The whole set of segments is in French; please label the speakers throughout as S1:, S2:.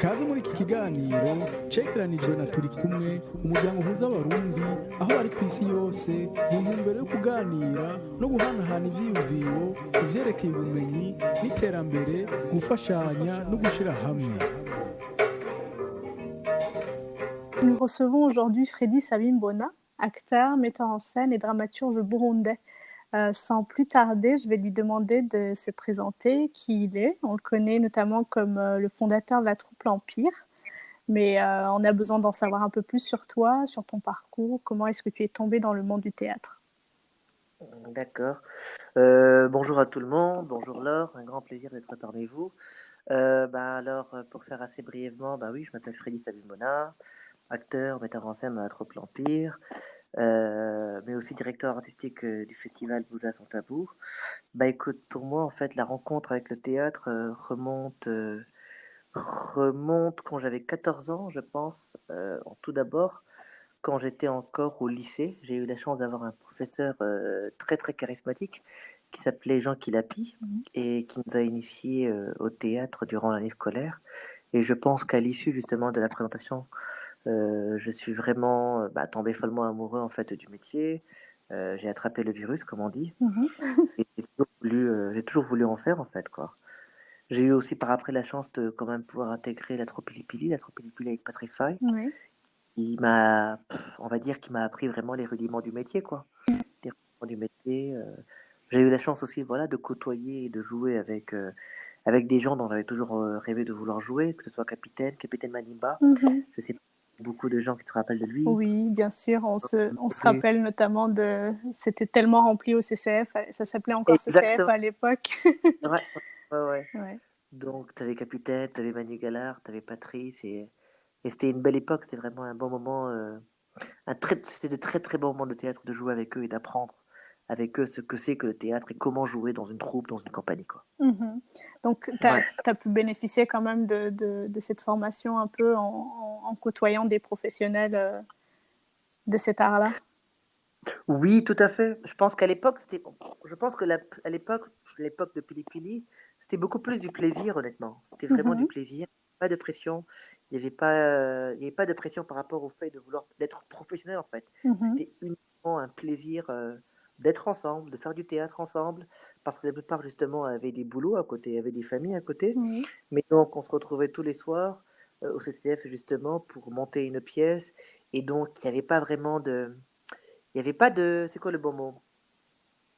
S1: kaze muri iki kiganiro cegeranijwe na turi kumwe umuryango uhuza abarundi aho bari ku isi yose mu ntumbero yo kuganira no guhanahana ivyiyumviro ku vyerekeye ubumenyi n'iterambere, gufashanya no gushira hamwe.
S2: Nous recevons aujourd'hui Freddy Sabimbona, acteur, metteur en scène et dramaturge burundais. Sans plus tarder, je vais lui demander de se présenter, qui il est. On le connaît notamment comme le fondateur de la troupe L'Empire, mais on a besoin d'en savoir un peu plus sur toi, sur ton parcours. Comment est-ce que tu es tombé dans le monde du théâtre?
S3: D'accord. Bonjour à tout le monde, bonjour Laure, un grand plaisir d'être parmi vous. Pour faire assez brièvement, oui, je m'appelle Freddy Sabimbona, acteur, metteur en scène dans la troupe L'Empire, mais aussi directeur artistique du festival Bouddha sans tabou. Écoute, pour moi, en fait, la rencontre avec le théâtre remonte quand j'avais 14 ans, je pense. Tout d'abord, quand j'étais encore au lycée, j'ai eu la chance d'avoir un professeur très très charismatique qui s'appelait Jean Kilapi et qui nous a initiés au théâtre durant l'année scolaire. Et je pense qu'à l'issue justement de la présentation, je suis vraiment tombé follement amoureux en fait du métier. J'ai attrapé le virus, comme on dit, et j'ai toujours voulu en faire en fait quoi. J'ai eu aussi par après la chance de quand même pouvoir intégrer la troupe Pili Pili avec Patrice Faye.
S2: Oui.
S3: Il m'a, on va dire qu'il m'a appris vraiment les rudiments du métier quoi. Les rudiments du métier. J'ai eu la chance aussi voilà de côtoyer et de jouer avec des gens dont j'avais toujours rêvé de vouloir jouer, que ce soit Capitaine Manimba. Je sais pas, beaucoup de gens qui se rappellent de lui.
S2: Oui, bien sûr, on se rappelle notamment c'était tellement rempli au CCF, ça s'appelait encore
S3: Exactement.
S2: CCF à l'époque.
S3: Ouais. Donc, tu avais Capitaine, tu avais Manu Gallard, tu avais Patrice, et c'était une belle époque, c'était vraiment un bon moment, c'était de très très bons moments de théâtre de jouer avec eux et d'apprendre avec eux ce que c'est que le théâtre et comment jouer dans une troupe, dans une compagnie, quoi.
S2: Donc, tu as pu bénéficier quand même de cette formation un peu en côtoyant des professionnels de cet art-là.
S3: Oui, tout à fait. Je pense qu'à l'époque, à l'époque de Pili Pili, c'était beaucoup plus du plaisir, honnêtement. C'était vraiment du plaisir, pas de pression. Il n'y avait pas de pression par rapport au fait de vouloir d'être professionnel, en fait. C'était uniquement un plaisir d'être ensemble, de faire du théâtre ensemble, parce que la plupart, justement, avaient des boulots à côté, avaient des familles à côté. Mais donc, on se retrouvait tous les soirs au CCF, justement, pour monter une pièce. Et donc, il n'y avait pas vraiment de... Il n'y avait pas de... C'est quoi le bon mot?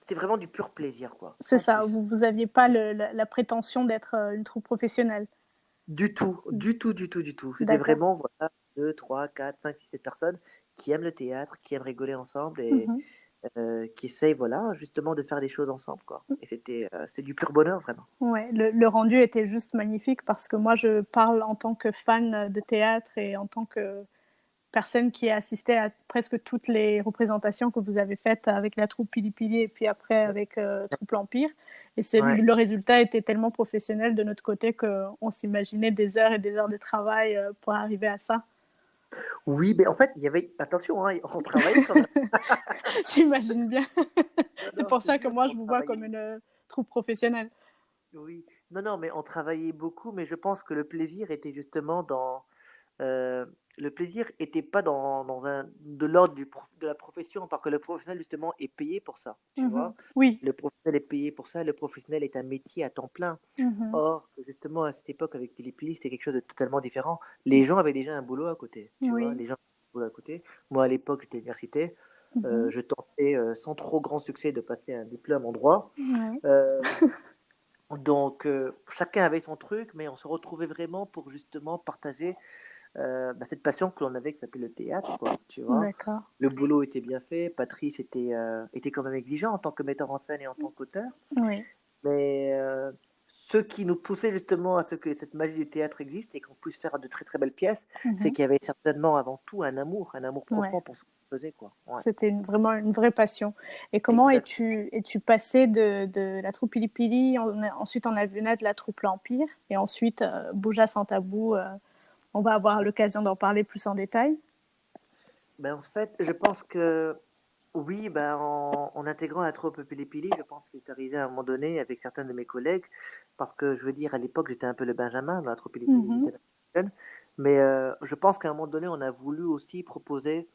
S3: C'est vraiment du pur plaisir, quoi.
S2: C'est
S3: Sans
S2: ça,
S3: plus.
S2: vous n'aviez pas la prétention d'être une troupe professionnelle.
S3: Du tout. C'était
S2: D'accord.
S3: vraiment, voilà, 2, 3, 4, 5, 6, 7 personnes qui aiment le théâtre, qui aiment rigoler ensemble et qui essayent, voilà, justement de faire des choses ensemble, quoi. Et c'est du pur bonheur, vraiment.
S2: Ouais, le rendu était juste magnifique parce que moi, je parle en tant que fan de théâtre et en tant que personne qui a assisté à presque toutes les représentations que vous avez faites avec la troupe Pili Pili et puis après avec troupe L'Empire. Et le résultat était tellement professionnel de notre côté qu'on s'imaginait des heures et des heures de travail pour arriver à ça.
S3: Oui, mais en fait, il y avait... Attention, hein, on travaillait quand même.
S2: J'imagine bien. C'est
S3: Non,
S2: pour
S3: je te
S2: ça que
S3: jure
S2: moi,
S3: qu'on
S2: je vous vois
S3: travaillait.
S2: comme une troupe professionnelle.
S3: Oui. Non, mais on travaillait beaucoup, mais je pense que le plaisir était justement dans... le plaisir était pas de l'ordre de la profession, parce que le professionnel, justement, est payé pour ça, tu vois.
S2: Oui.
S3: Le professionnel est payé pour ça, le professionnel est un métier à temps plein. Or, justement, à cette époque, avec Pili Pili, c'était quelque chose de totalement différent. Les gens avaient déjà un boulot à côté, tu vois. Les gens avaient un boulot à côté. Moi, à l'époque, j'étais à l'université. Je tentais, sans trop grand succès, de passer un diplôme en droit. Donc, chacun avait son truc, mais on se retrouvait vraiment pour justement partager cette passion que l'on avait qui s'appelait le théâtre, quoi, tu vois.
S2: D'accord.
S3: Le boulot était bien fait, Patrice était quand même exigeant en tant que metteur en scène et en tant qu'auteur,
S2: Oui.
S3: mais ce qui nous poussait justement à ce que cette magie du théâtre existe et qu'on puisse faire de très très belles pièces, c'est qu'il y avait certainement avant tout un amour profond pour ce qu'on faisait, quoi. Ouais.
S2: C'était vraiment une vraie passion. Et comment es-tu passé de la troupe Pili Pili, ensuite on a vu naître la troupe L'Empire, et ensuite Bouddha sans tabou, on va avoir l'occasion d'en parler plus en détail.
S3: En fait, je pense que oui, en intégrant la troupe Pili Pili, je pense qu'il est arrivé à un moment donné avec certains de mes collègues, parce que je veux dire, à l'époque, j'étais un peu le Benjamin dans la troupe Pili Pili. jeune. Mais je pense qu'à un moment donné, on a voulu aussi proposer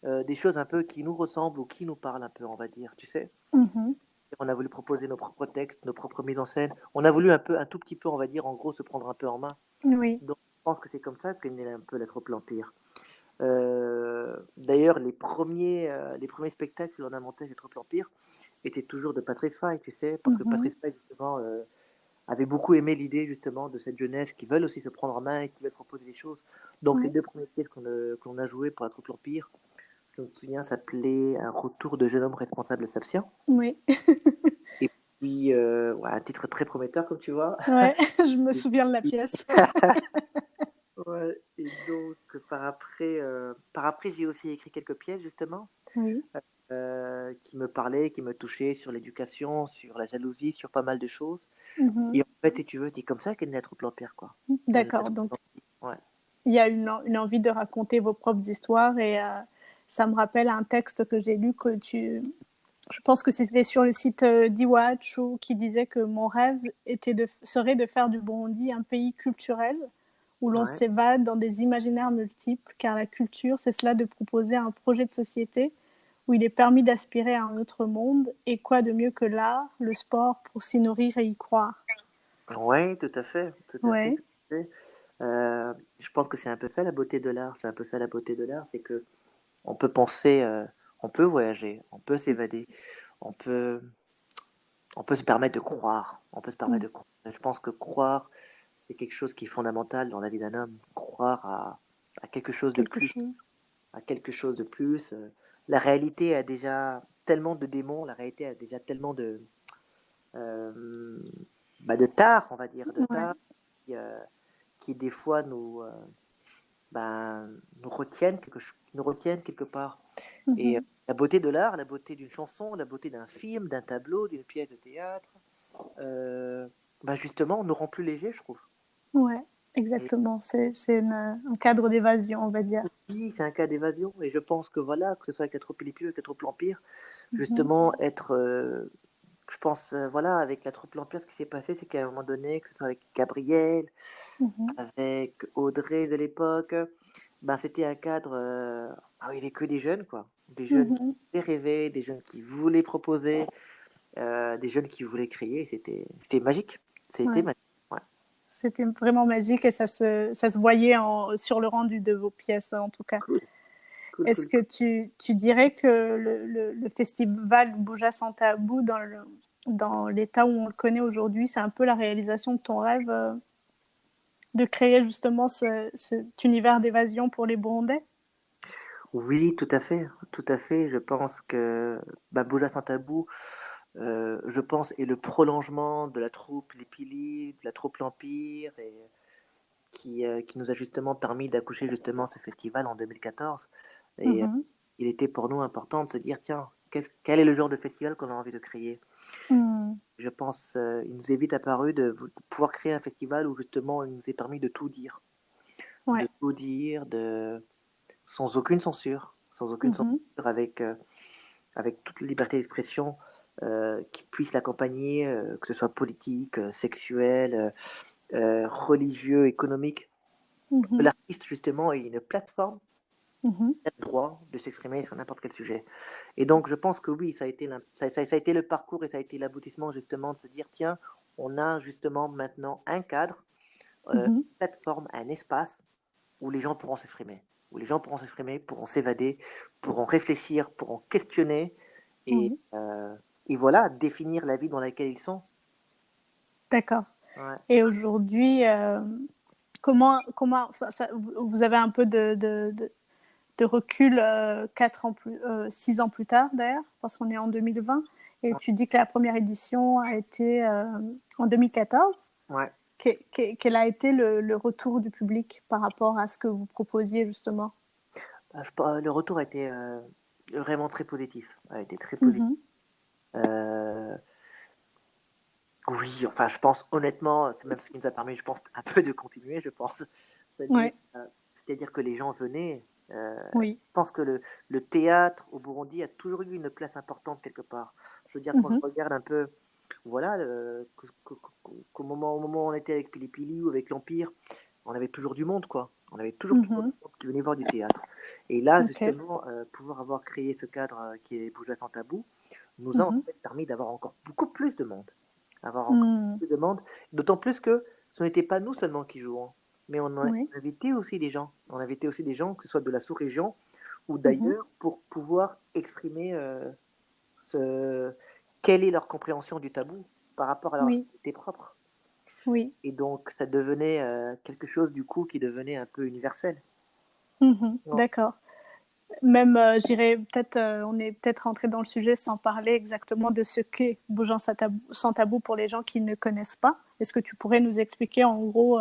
S3: des choses un peu qui nous ressemblent ou qui nous parlent un peu, on va dire, tu sais.
S2: Mhm.
S3: On a voulu proposer nos propres textes, nos propres mises en scène. On a voulu un tout petit peu, on va dire, en gros, se prendre un peu en main.
S2: Oui.
S3: Donc, je pense que c'est comme ça qu'est né un peu la troupe L'Empire. D'ailleurs, les premiers spectacles que l'on a montés chez Troupe L'Empire étaient toujours de Patrice Faye, tu sais, parce que
S2: Mhm.
S3: Patrice Faye, justement, avait beaucoup aimé l'idée, justement, de cette jeunesse qui veulent aussi se prendre en main et qui veulent proposer des choses. Donc, les
S2: Oui.
S3: deux premières pièces qu'on a jouées pour la Troupe L'Empire, je me souviens, s'appelait Un retour de jeune homme responsable sapien.
S2: Oui.
S3: Et puis, ouais, un titre très prometteur, comme tu vois.
S2: Ouais, je me
S3: Et
S2: souviens de la
S3: puis,
S2: pièce.
S3: ouais, et donc, par après, j'ai aussi écrit quelques pièces, justement,
S2: Oui.
S3: qui me parlaient, qui me touchaient sur l'éducation, sur la jalousie, sur pas mal de choses.
S2: Mhm.
S3: Et en fait, si tu veux, c'est comme ça qu'est née la troupe L'Empire, quoi. La
S2: D'accord.
S3: troupe
S2: Donc,
S3: L'Empire, ouais.
S2: il y a une envie de raconter vos propres histoires et ça me rappelle un texte que j'ai lu je pense que c'était sur le site d'Iwachu qui disait que mon rêve serait de faire du Burundi un pays culturel où l'on
S3: Ouais.
S2: s'évade dans des imaginaires multiples, car la culture, c'est cela de proposer un projet de société où il est permis d'aspirer à un autre monde, et quoi de mieux que l'art, le sport, pour s'y nourrir et y croire.
S3: Ouais, tout à fait, tout à fait,
S2: Ouais.
S3: tout à fait. Je pense que c'est un peu ça la beauté de l'art. C'est un peu ça la beauté de l'art, c'est que on peut penser, on peut voyager, on peut s'évader, on peut, on peut se permettre de croire. On peut se permettre
S2: Mm.
S3: de croire. Je pense que croire, c'est quelque chose qui est fondamental dans la vie d'un homme. Croire à quelque chose de
S2: Quelque
S3: plus,
S2: chose.
S3: à quelque chose de plus. La réalité a déjà tellement de démons, la réalité a déjà tellement euh, de tard, on va dire, de
S2: Ouais.
S3: tard, qui, euh, qui des fois ben, nous retiennent quelque part. Et
S2: Mhm.
S3: la beauté de l'art, la beauté d'une chanson, la beauté d'un film, d'un tableau, d'une pièce de théâtre, ben justement, nous rend plus légers, je trouve.
S2: Ouais,
S3: Et
S2: exactement. C'est un cadre d'évasion, on va dire.
S3: oui, c'est un cas d'évasion. Et je pense que voilà, que ce soit avec la troupe Pilipili ou avec la troupe L'Empire,
S2: Mhm.
S3: justement, je pense, voilà, avec la troupe L'Empire, ce qui s'est passé, c'est qu'à un moment donné, que ce soit avec Gabriel,
S2: Mhm.
S3: avec Audrey de l'époque, ben, c'était un cadre où il n'y avait que des jeunes, quoi. Des jeunes qui
S2: Mhm.
S3: voulaient rêver, des jeunes qui voulaient proposer, des jeunes qui voulaient créer. C'était magique. C'était
S2: Ouais.
S3: magique. Ouais.
S2: C'était vraiment magique et ça se voyait sur le rendu de vos pièces, en tout cas.
S3: Cool, cool,
S2: Est-ce
S3: cool,
S2: que
S3: cool.
S2: tu dirais que le festival Bouja sans tabou, dans l'état où on le connaît aujourd'hui, c'est un peu la réalisation de ton rêve de créer justement cet univers d'évasion pour les Burundais?
S3: Oui, tout à fait, tout à fait. Je pense que Bamboula sans tabou, je pense, est le prolongement de la troupe Les Pili, de la troupe L'Empire, et qui nous a justement permis d'accoucher justement ce festival en 2014. Et
S2: Mhm.
S3: il était pour nous important de se dire, tiens, quel est le genre de festival qu'on a envie de créer?
S2: Mm.
S3: Je pense, il nous est vite apparu de pouvoir créer un festival où justement il nous est permis de
S2: Ouais.
S3: tout dire, sans aucune censure, sans aucune censure,
S2: Mhm.
S3: avec toute liberté d'expression qui puisse l'accompagner, que ce soit politique, sexuel, religieux, économique.
S2: Mhm.
S3: L'artiste, justement, est une plateforme
S2: Mhm.
S3: qui a le droit de s'exprimer sur n'importe quel sujet. Et donc, je pense que oui, ça a été le parcours et ça a été l'aboutissement, justement, de se dire, tiens, on a justement maintenant un cadre, une
S2: Mhm.
S3: plateforme, un espace où les gens pourront s'exprimer, où les gens pourront s'exprimer, pourront s'évader, pourront réfléchir, pourront questionner et,
S2: Oui.
S3: euh, et voilà, définir la vie dans laquelle ils sont.
S2: D'accord.
S3: Ouais.
S2: Et aujourd'hui, enfin, vous avez un peu de recul 4 ans 6 ans plus tard d'ailleurs, parce qu'on est en 2020, et tu dis que la première édition a été en 2014.
S3: Ouais.
S2: Quel a été le retour du public par rapport à ce que vous proposiez justement?
S3: Le retour a été vraiment très positif. A été très positif.
S2: Mhm.
S3: Euh, oui, enfin, je pense honnêtement, c'est même ce qui nous a permis, je pense, un peu de continuer, je pense. C'est-à-dire,
S2: Ouais,
S3: euh, c'est-à-dire que les gens venaient.
S2: oui.
S3: Je pense que le théâtre au Burundi a toujours eu une place importante quelque part. Je veux dire, quand je
S2: Mhm.
S3: regarde un peu, voilà, au moment où on était avec Pili Pili ou avec l'Empire, on avait toujours du monde, quoi. On avait toujours du
S2: Mhm.
S3: monde qui venait voir du théâtre. Et là,
S2: Ok.
S3: justement, pouvoir avoir créé ce cadre qui est Bougeois sans tabou, nous a en
S2: Mhm.
S3: fait permis d'avoir encore beaucoup plus de monde. Avoir encore
S2: Mhm.
S3: plus de monde. D'autant plus que ce n'était pas nous seulement qui jouons, mais on a
S2: Oui.
S3: invité aussi des gens. On a invité aussi des gens, que ce soit de la sous-région ou
S2: Mhm.
S3: d'ailleurs, pour pouvoir exprimer ce... quelle est leur compréhension du tabou par rapport à leur
S2: Oui.
S3: activité propre.
S2: Oui.
S3: Et donc, ça devenait quelque chose, du coup, qui devenait un peu universel.
S2: Mhm.
S3: Ouais.
S2: D'accord. Même, j'irais peut-être, on est peut-être rentré dans le sujet sans parler exactement de ce qu'est Bougeant sans tabou pour les gens qui ne connaissent pas. Est-ce que tu pourrais nous expliquer en gros,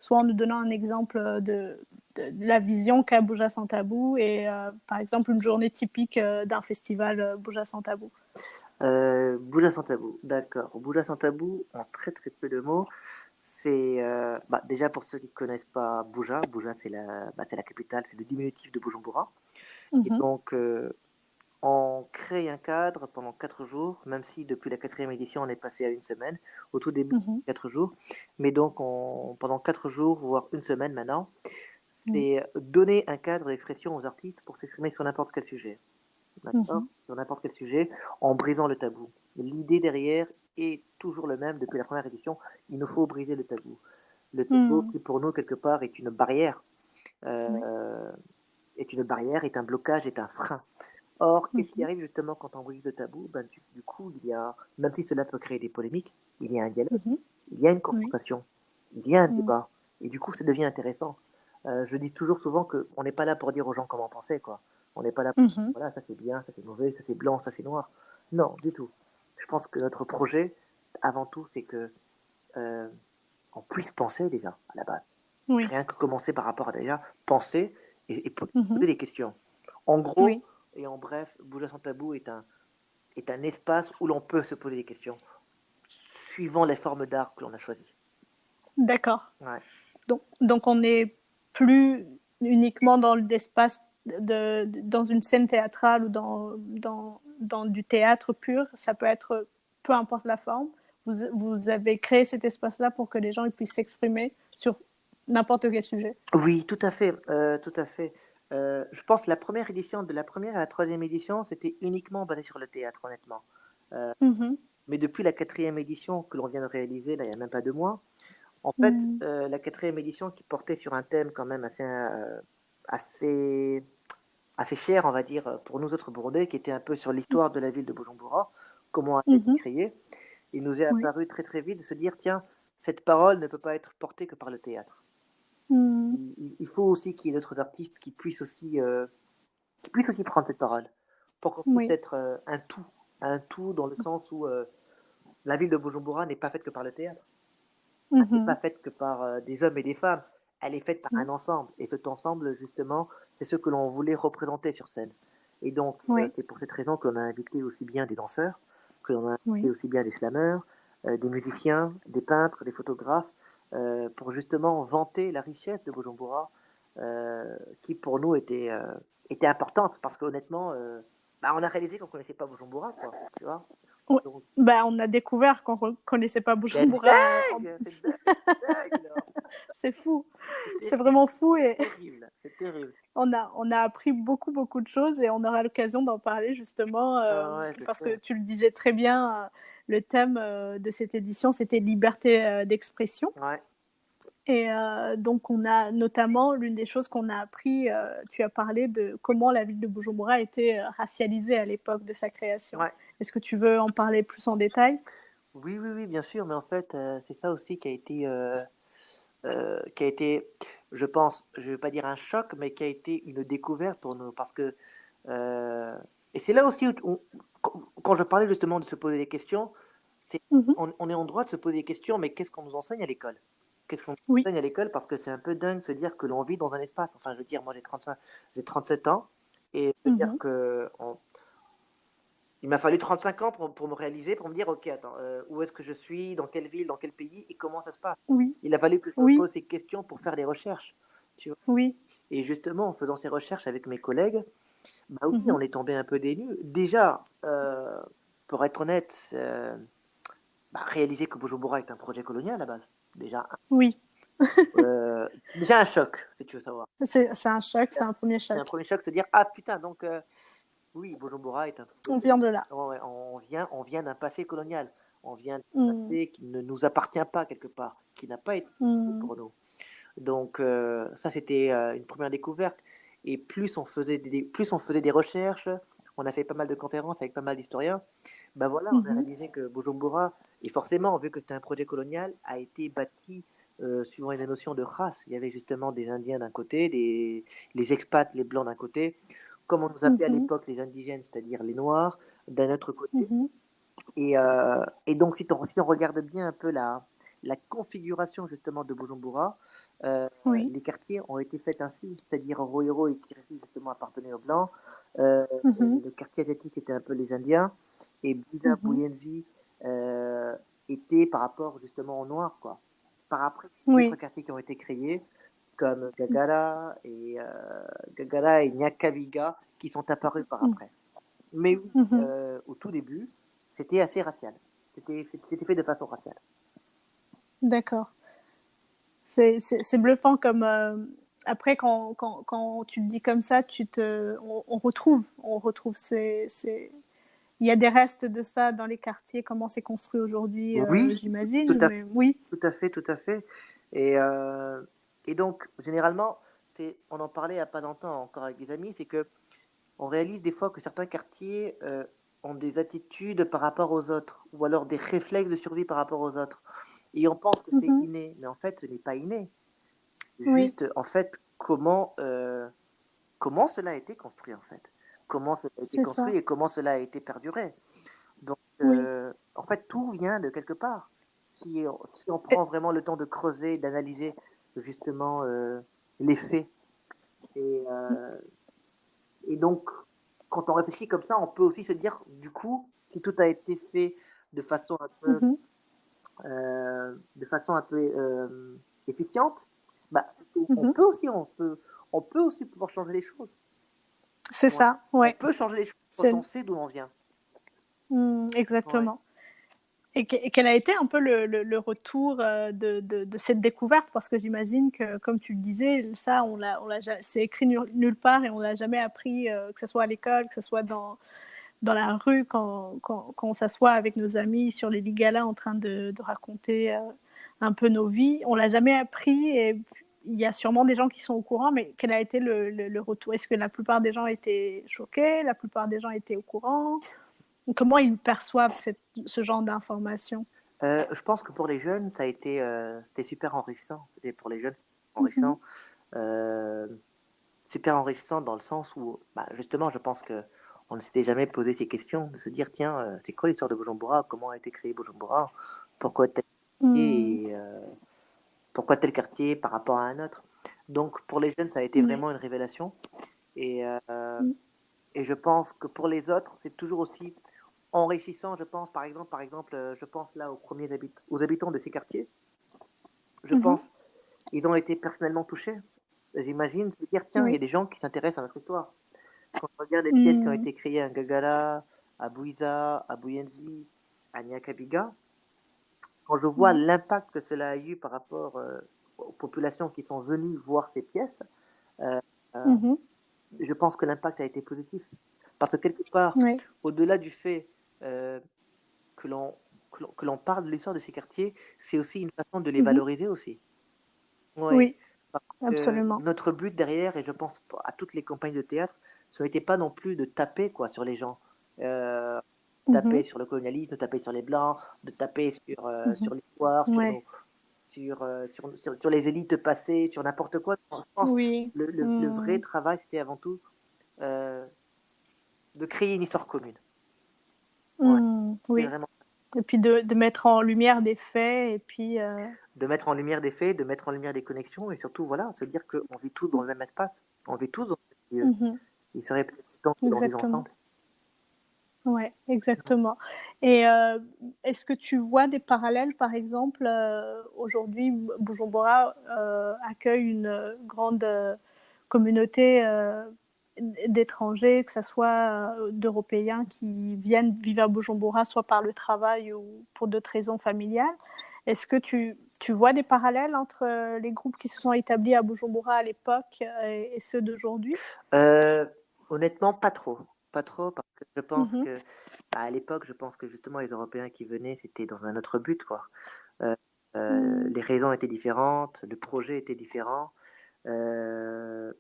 S2: soit en nous donnant un exemple de la vision qu'a Bougeant sans tabou et par exemple une journée typique d'un festival Bougeant sans tabou.
S3: Bouja sans tabou, d'accord. Bouja sans tabou, en très très peu de mots, c'est déjà pour ceux qui ne connaissent pas Bouja, Bouja c'est la capitale, c'est le diminutif de Bujumbura. Et
S2: Mhm.
S3: donc on crée un cadre pendant 4 jours, même si depuis la quatrième édition on est passé à une semaine, au tout début
S2: Mhm.
S3: 4 jours, mais donc pendant 4 jours, voire une semaine maintenant,
S2: Oui.
S3: c'est donner un cadre d'expression aux artistes pour s'exprimer sur n'importe quel sujet. D'accord?
S2: Mhm.
S3: Sur n'importe quel sujet, en brisant le tabou. L'idée derrière est toujours le même depuis la première édition. Il nous faut briser le tabou. Le tabou
S2: Mhm.
S3: qui pour nous quelque part
S2: Oui.
S3: euh, est un blocage, est un frein. Or, qu'est-ce qui
S2: Mhm.
S3: arrive justement quand on brise le tabou? Ben, du coup, même si cela peut créer des polémiques, il y a un dialogue,
S2: Mhm.
S3: il y a une
S2: Oui.
S3: confrontation, il y a un
S2: Mhm.
S3: débat, et du coup, ça devient intéressant. Je dis toujours souvent qu'on n'est pas là pour dire aux gens comment penser, quoi. On n'est pas là pour dire,
S2: Mhm.
S3: voilà, ça c'est bien, ça c'est mauvais, ça c'est blanc, ça c'est noir. Non, du tout. Je pense que notre projet, avant tout, c'est que euh, on puisse penser déjà à la base.
S2: Oui.
S3: Rien que commencer par rapport à déjà penser et
S2: Mhm.
S3: poser des questions. En gros
S2: Oui.
S3: et en bref, Bouger sans tabou est un espace où l'on peut se poser des questions, suivant les formes d'art que l'on a choisies.
S2: D'accord.
S3: Ouais.
S2: Donc on n'est plus uniquement dans l'espace dans une scène théâtrale ou dans du théâtre pur. Ça peut être, peu importe la forme. Vous avez créé cet espace-là pour que les gens ils puissent s'exprimer sur n'importe quel sujet.
S3: Oui, tout à fait, tout à fait. Je pense que la première édition, de la première à la troisième édition, c'était uniquement basé sur le théâtre, honnêtement. Euh,
S2: Mhm.
S3: mais depuis la quatrième édition que l'on vient de réaliser, là, il n'y a même pas 2 mois, en fait,
S2: Mhm.
S3: la quatrième édition qui portait sur un thème quand même assez, assez cher, on va dire, pour nous autres Burundais, qui était un peu sur l'histoire de la ville de Bujumbura, comment elle a été
S2: Mhm.
S3: créée. Il nous est
S2: Oui.
S3: apparu très très vite de se dire, tiens, cette parole ne peut pas être portée que par le théâtre.
S2: Mhm.
S3: Il faut aussi qu'il y ait d'autres artistes qui puissent aussi prendre cette parole, pour qu'on puisse
S2: Oui.
S3: être un tout dans le sens où la ville de Bujumbura n'est pas faite que par le théâtre, elle n'est pas
S2: Mhm.
S3: faite que par des hommes et des femmes, elle est faite par un
S2: Oui.
S3: ensemble, et cet ensemble, justement, c'est ce que l'on voulait représenter sur scène. Et donc,
S2: Oui.
S3: c'est pour cette raison qu'on a invité aussi bien des danseurs, que l'on a invité
S2: Oui.
S3: aussi bien des slameurs, des musiciens, des peintres, des photographes, pour justement vanter la richesse de Bujumbura, qui pour nous était importante, parce qu'honnêtement, on a réalisé qu'on ne connaissait pas Bujumbura, quoi, tu vois.
S2: Ouais.
S3: Donc,
S2: Ben, on a découvert qu'on ne connaissait pas
S3: c'est
S2: Bujumbura.
S3: dingue, c'est dingue, c'est dingue, là.
S2: C'est fou.
S3: C'est
S2: C'est
S3: terrible,
S2: vraiment fou et
S3: c'est terrible, c'est terrible.
S2: on a appris beaucoup, beaucoup de choses et on aura l'occasion d'en parler justement
S3: Ah ouais,
S2: parce que
S3: j'espère.
S2: tu le disais très bien, le thème de cette édition, c'était liberté d'expression.
S3: Ouais,
S2: Et donc, on a notamment, l'une des choses qu'on a appris, tu as parlé de comment la ville de Bujumbura a été racialisée à l'époque de sa création.
S3: ouais.
S2: Est-ce que tu veux en parler plus en détail?
S3: Oui, oui, oui, bien sûr, mais en fait, c'est ça aussi qui a été, je pense, je ne vais pas dire un choc, mais qui a été une découverte pour nous, parce que, euh, et c'est là aussi quand je parlais justement de se poser des questions, c'est,
S2: Mhm.
S3: on est en droit de se poser des questions, mais qu'est-ce qu'on nous enseigne à l'école? Qu'est-ce qu'on nous
S2: Oui.
S3: enseigne à l'école? Parce que c'est un peu dingue de se dire que l'on vit dans un espace. Enfin, je veux dire, moi j'ai 37 ans, et se dire
S2: Mhm.
S3: que il m'a fallu 35 ans pour me réaliser, pour me dire, ok, attends, où est-ce que je suis, dans quelle ville, dans quel pays, et comment ça se passe.
S2: Oui.
S3: Il a fallu que je me
S2: Oui.
S3: pose ces questions pour faire des recherches. Tu vois.
S2: Oui.
S3: Et justement, en faisant ces recherches avec mes collègues, bah oui,
S2: Mhm.
S3: on est tombé un peu des nues. Déjà, pour être honnête, réaliser que Bujumbura est un projet colonial à la base. Déjà,
S2: Oui.
S3: C'est déjà un choc, si tu veux savoir.
S2: C'est un choc, c'est un premier
S3: C'est
S2: choc.
S3: un premier choc, se dire, ah putain, donc oui, Bujumbura est un
S2: On vient de là.
S3: ouais, on vient d'un passé colonial. On vient d'un
S2: Mm,
S3: passé qui ne nous appartient pas quelque part, qui n'a pas été
S2: mm,
S3: pour nous. Donc ça, c'était une première découverte. Et plus on faisait des recherches, on a fait pas mal de conférences avec pas mal d'historiens. Ben voilà, on a
S2: mhm,
S3: réalisé que Bujumbura, et forcément, vu que c'était un projet colonial, a été bâti suivant une notion de race. Il y avait justement des Indiens d'un côté, les expats, les blancs d'un côté, comme on nous appelait à
S2: mhm,
S3: l'époque les indigènes, c'est-à-dire les noirs, d'un autre côté.
S2: mhm.
S3: Et donc, si on regarde bien un peu la configuration justement de Bujumbura,
S2: Oui.
S3: les quartiers ont été faits ainsi, c'est-à-dire Rohiro et Kiriri justement appartenaient aux Blancs,
S2: Mhm,
S3: le quartier asiatique était un peu les Indiens, et Buza,
S2: mhm.
S3: Buyenzi euh, était par rapport justement aux Noirs, quoi. Par après, d'autres
S2: Oui.
S3: quartiers qui ont été créés, comme Gagara et Nyakabiga, qui sont apparus par
S2: Mm,
S3: après. Mais oui,
S2: mhm.
S3: au tout début, c'était assez racial. C'était fait de façon raciale.
S2: D'accord. C'est bluffant comme après quand tu te dis comme ça, on retrouve il y a des restes de ça dans les quartiers, comment c'est construit aujourd'hui,
S3: Oui, tout
S2: j'imagine,
S3: à,
S2: mais oui.
S3: tout à fait, tout à fait. Et, euh, et donc, généralement, on en parlait il n'y a pas longtemps encore avec des amis, c'est que on réalise des fois que certains quartiers ont des attitudes par rapport aux autres, ou alors des réflexes de survie par rapport aux autres. Et on pense que c'est
S2: Mhm.
S3: inné, mais en fait, ce n'est pas inné.
S2: Oui,
S3: Juste, en fait, comment cela a été construit, en fait. Comment cela a été
S2: c'est ça.
S3: construit et comment cela a été perduré. Donc,
S2: Oui.
S3: en fait, tout vient de quelque part. Si on
S2: Et-
S3: prend vraiment le temps de creuser, d'analyser justement les faits. Et, euh, et donc, quand on réfléchit comme ça, on peut aussi se dire, du coup, si tout a été fait de façon
S2: Mhm.
S3: de façon un peu efficiente, bah,
S2: Mhm.
S3: on peut aussi pouvoir changer les choses.
S2: C'est
S3: Ouais.
S2: ça,
S3: On
S2: ouais.
S3: peut changer les choses quand
S2: C'est
S3: on sait d'où on vient. Ouais.
S2: exactement. Et quel a été un peu le retour de cette découverte? Parce que j'imagine que, comme tu le disais, ça, c'est écrit nulle part et on l'a jamais appris, que ce soit à l'école, que ce soit dans la rue, quand on s'assoit avec nos amis sur les ligalas en train de raconter un peu nos vies. On l'a jamais appris et il y a sûrement des gens qui sont au courant, mais quel a été le retour? Est-ce que la plupart des gens étaient choqués? La plupart des gens étaient au courant? Comment ils perçoivent ce genre d'informations?
S3: Je pense que pour les jeunes, c'était super enrichissant. C'était pour les jeunes, c'était
S2: Mhm,
S3: enrichissant. Euh, Super enrichissant dans le sens où, bah, justement, je pense que on ne s'était jamais posé ces questions, de se dire, tiens, c'est quoi l'histoire de Bujumbura? Comment a été créé Bujumbura? Pourquoi tel
S2: mhm,
S3: quartier, pourquoi tel quartier par rapport à un autre? Donc, pour les jeunes, ça a été
S2: ouais,
S3: vraiment une révélation. Et, et je pense que pour les autres, c'est toujours aussi enrichissant, je pense, par exemple, je pense là aux habitants de ces quartiers. Je
S2: mhm,
S3: pense, ils ont été personnellement touchés. J'imagine se dire, tiens, il y a
S2: oui,
S3: des gens qui s'intéressent à notre histoire. Quand on regarde les pièces qui ont
S2: mhm,
S3: été créées à Gagara, à Buiza, à Buyenzi, à Nyakabiga, quand je vois
S2: ouais,
S3: l'impact que cela a eu par rapport aux populations qui sont venues voir ces pièces, euh, euh,
S2: mhm,
S3: je pense que l'impact a été positif. Parce que quelque part,
S2: ouais,
S3: au-delà du fait euh, que l'on que l'on parle de l'histoire de ces quartiers, c'est aussi une façon de les
S2: mhm,
S3: valoriser aussi. Oui.
S2: oui, absolument.
S3: Notre but derrière, et je pense à toutes les campagnes de théâtre, ce n'était pas non plus de taper quoi sur les gens. Euh,
S2: Mhm,
S3: Taper sur le colonialisme, de taper sur les blancs, de taper
S2: mhm,
S3: sur l'histoire,
S2: ouais,
S3: sur les élites passées, sur n'importe quoi. Je pense que
S2: oui,
S3: le vrai
S2: mhm,
S3: travail, c'était avant tout euh, de créer une histoire commune. Ouais, c'est
S2: oui.
S3: vraiment
S2: Et puis de mettre en lumière des faits et puis
S3: de mettre en lumière des faits, de mettre en lumière des connexions et surtout, voilà, se dire qu'on vit tous dans le même espace, on vit tous dans le même lieu.
S2: mhm,
S3: Il serait peut-être temps que l'on vive
S2: exactement.
S3: ensemble.
S2: Ouais, exactement. Et est-ce que tu vois des parallèles, par exemple, aujourd'hui, Bujumbura accueille une grande communauté d'étrangers, que ce soit d'Européens qui viennent vivre à Bujumbura, soit par le travail ou pour d'autres raisons familiales. Est-ce que tu vois des parallèles entre les groupes qui se sont établis à Bujumbura à l'époque et ceux d'aujourd'hui?
S3: Honnêtement, pas trop. Pas trop, parce que je pense
S2: Mhm.
S3: que, à l'époque, je pense que justement, les Européens qui venaient, c'était dans un autre but, quoi. Euh,
S2: Mm.
S3: les raisons étaient différentes, le projet était différent. Euh,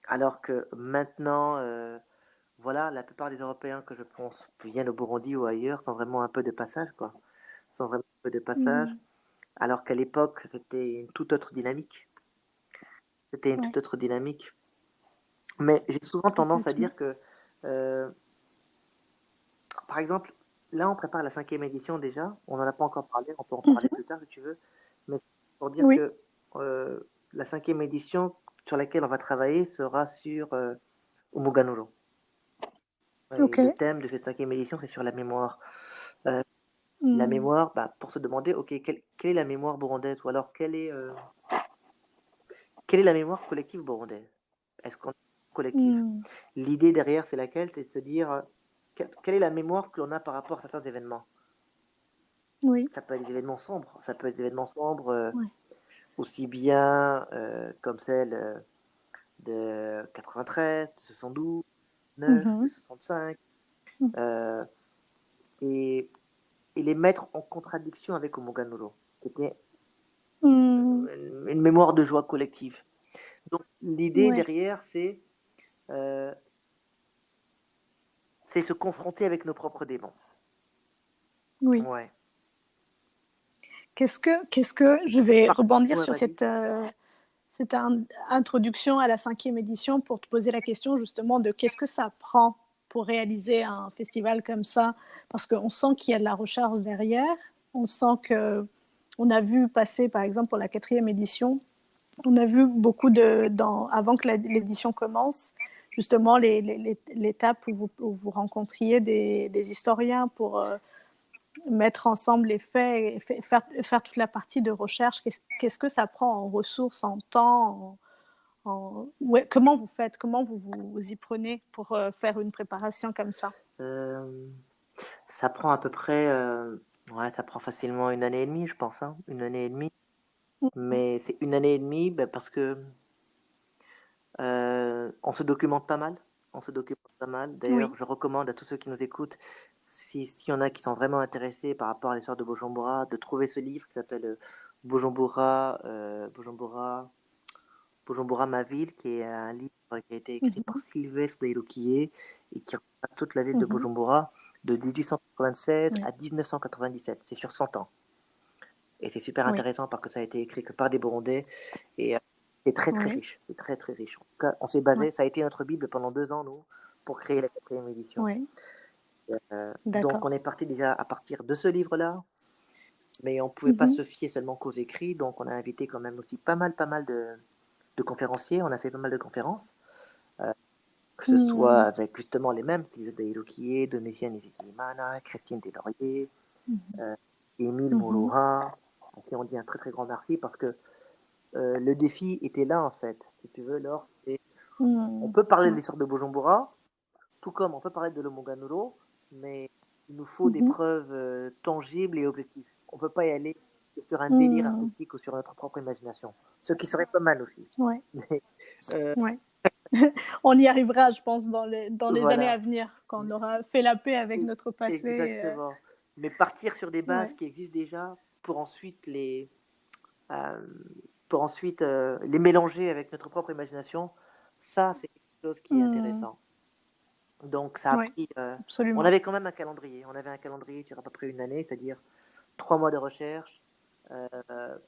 S3: alors que maintenant, voilà, la plupart des Européens que je pense viennent au Burundi ou ailleurs sans vraiment un peu de passage, quoi. Sans vraiment un peu de passage.
S2: Mm.
S3: Alors qu'à l'époque, c'était une toute autre dynamique. C'était une
S2: Ouais,
S3: toute autre dynamique. Mais j'ai souvent tendance à
S2: complètement.
S3: dire que, euh, par exemple, là, on prépare la 5e édition déjà. On n'en a pas encore parlé. On peut en parler
S2: Mhm.
S3: plus tard si tu veux. Mais c'est pour dire
S2: Oui,
S3: que euh, la 5e édition sur laquelle on va travailler sera sur Umuganuro. Et
S2: ok.
S3: le thème de cette 5e édition, c'est sur la mémoire. Euh, la
S2: Mm.
S3: mémoire, bah, pour se demander, ok, quelle est la mémoire burundaise? Ou alors, quelle est la mémoire collective burundaise? Est-ce qu'on est collectif?
S2: Mm.
S3: L'idée derrière, c'est laquelle? C'est de se dire, quelle est la mémoire que l'on a par rapport à certains événements?
S2: Oui,
S3: Ça peut être des événements sombres. Ça peut être des événements sombres
S2: ouais.
S3: aussi bien comme celle de 93, de 72, 9, de
S2: Mhm.
S3: 65, euh, et, et les mettre en contradiction avec Omoganuro. C'était
S2: Mm.
S3: une mémoire de joie collective. Donc l'idée
S2: Ouais,
S3: derrière, euh, c'est se confronter avec nos propres démons.
S2: oui.
S3: Ouais.
S2: Qu'est-ce que je vais rebondir
S3: Ouais,
S2: sur
S3: vas-y.
S2: cette introduction à la 5e édition pour te poser la question justement de qu'est-ce que ça prend pour réaliser un festival comme ça, parce qu'on sent qu'il y a de la recherche derrière, on sent que on a vu passer par exemple pour la 4e édition, on a vu beaucoup avant que l'édition commence, justement l'étape où vous rencontriez des historiens pour mettre ensemble les faits et faire toute la partie de recherche. Qu'est-ce que ça prend en ressources, en temps, ouais, comment vous faites, comment vous y prenez pour faire une préparation comme ça?
S3: Euh, ça prend à peu près, ouais, ça prend facilement une année et demie, je pense, hein, une année et demie. Mais c'est une année et demie ben, parce que on se documente pas mal. On se documente pas mal. D'ailleurs,
S2: Oui.
S3: je recommande à tous ceux qui nous écoutent, s'il y en a qui sont vraiment intéressés par rapport à l'histoire de Bujumbura, de trouver ce livre qui s'appelle Bujumbura, ma ville, qui est un livre qui a été écrit par
S2: Mhm.
S3: Sylvestre Irukiye et qui représente toute la ville de
S2: Mhm.
S3: Bujumbura de 1896
S2: Oui.
S3: à 1997. C'est sur 100 ans. Et c'est super
S2: Oui.
S3: intéressant parce que ça a été écrit que par des Burundais et c'est très très
S2: Oui.
S3: riche. C'est très très riche. En tout cas, on s'est
S2: Oui.
S3: basé, ça a été notre Bible pendant 2 ans, nous, pour créer la 4e édition.
S2: Oui.
S3: Donc
S2: D'accord.
S3: on est parti déjà à partir de ce livre-là, mais on ne pouvait pas
S2: Mhm.
S3: se fier seulement qu'aux écrits, donc on a invité quand même aussi pas mal de conférenciers, on a fait pas mal de conférences, euh, que ce soit
S2: Mhm.
S3: avec justement les mêmes, Sylvie Dairukiye, Donatien Nisikilimana, Christine Deslauriers, euh, Émile
S2: Mhm.
S3: Mouloura, à qui on dit un très très grand merci parce que le défi était là en fait, si tu veux, Laure. Et on
S2: Mhm.
S3: peut parler de
S2: Ouais.
S3: l'histoire de Bujumbura, tout comme on peut parler de l'Omoganuro, mais il nous faut des
S2: Mhm.
S3: preuves tangibles et objectives. On ne peut pas y aller sur un délire
S2: Mhm.
S3: artistique ou sur notre propre imagination, ce qui serait pas mal aussi.
S2: Ouais.
S3: Mais
S2: Ouais. On y arrivera, je pense, dans les années à
S3: voilà,
S2: venir, quand on aura fait la paix avec notre passé.
S3: exactement. Mais partir sur des bases
S2: Ouais.
S3: qui existent déjà pour ensuite euh, les mélanger avec notre propre imagination, ça c'est quelque chose qui est
S2: Mhm.
S3: intéressant. Donc ça a
S2: Ouais.
S3: pris. On
S2: Absolument.
S3: avait quand même un calendrier. On avait un calendrier sur à peu près une année, c'est-à-dire 3 mois de recherche,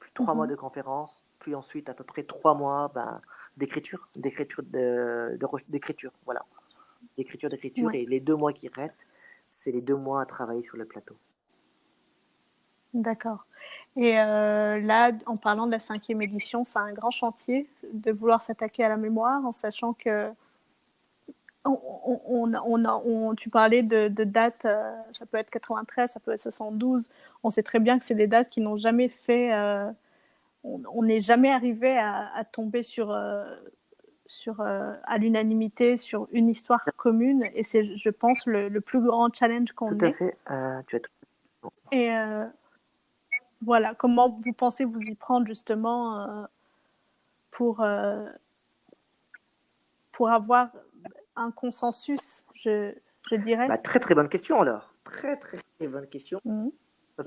S3: puis 3 mois
S2: Mhm.
S3: de conférences, puis ensuite à peu près 3 mois d'écriture, voilà, d'écriture.
S2: Ouais.
S3: Et les 2 mois qui restent, c'est les 2 mois à travailler sur le plateau.
S2: D'accord. Et là, en parlant de la 5e édition, c'est un grand chantier de vouloir s'attaquer à la mémoire, en sachant que tu parlais de dates, ça peut être 93, ça peut être 72. On sait très bien que c'est des dates qui n'ont jamais fait. On n'est jamais arrivé à tomber à l'unanimité sur une histoire commune. Et c'est, je pense, le plus grand challenge
S3: Tout
S2: qu'on
S3: à
S2: ait.
S3: fait. Tu as tout.
S2: Et voilà, comment vous pensez vous y prendre justement pour, euh, pour avoir un consensus, je dirais.
S3: Bah, très très bonne question alors. Très très très bonne question.
S2: Mhm.